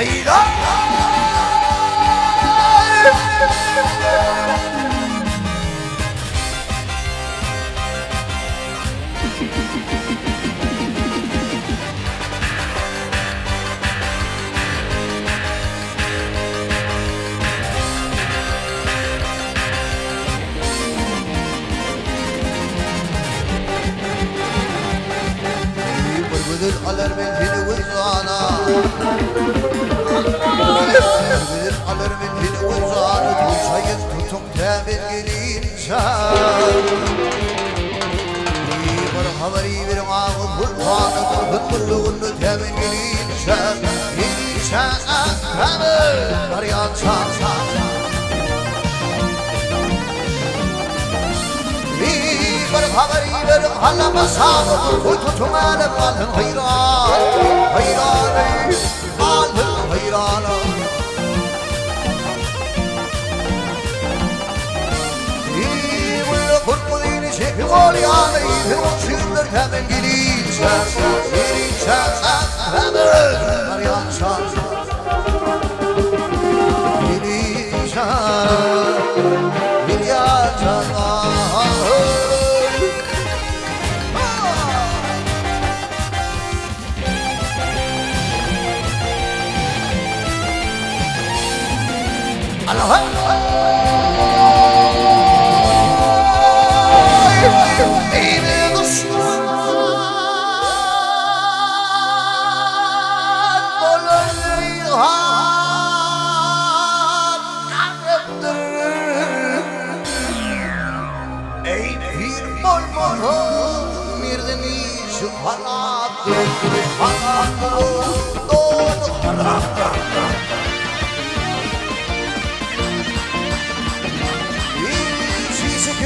hayran. Birbirdir alır bentini vızana, birbirdir alır bentini vızana. Tutayız tutum temin gelince, bir haberi bir ağız bulmanı, hımbırlığını temin gelince, gelince temin arayan çarşan. Bir haberi verim hallamasam, bu tutum elim alın hayran, hayranı, alın hayranı. İyi kurmu dini çekim ol yanı, bir uçundur temin gelince, gelince temin arayan çarşan. Gelince milyar çarşan.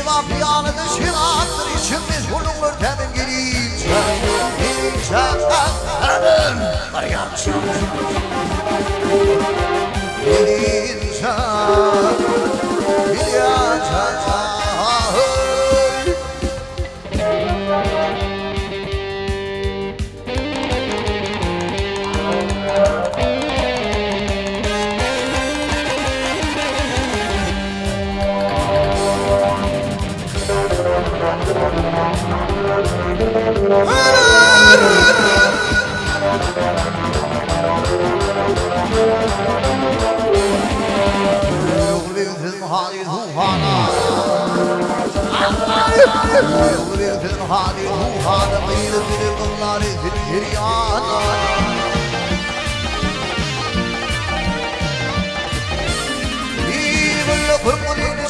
Mafyanın şirattır içimiz bulunur temin gelince, gelince temin arayan çarşan. Gelince milyar çarşan.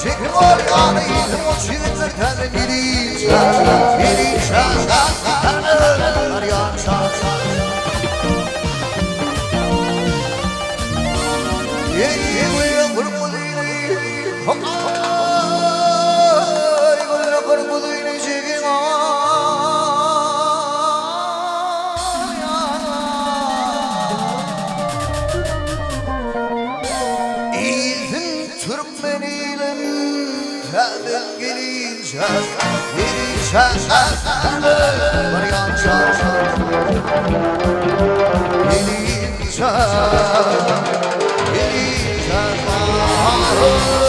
Çekim ol yanı, uçundur temin gelince, gelince temin arayan çarşan. Yeni kurmu dini, kurmu dini çekim ol yanı. İzin Türkmeniyle temin gelince, gelince temin arayan çarşan. Gelince, gelince temin.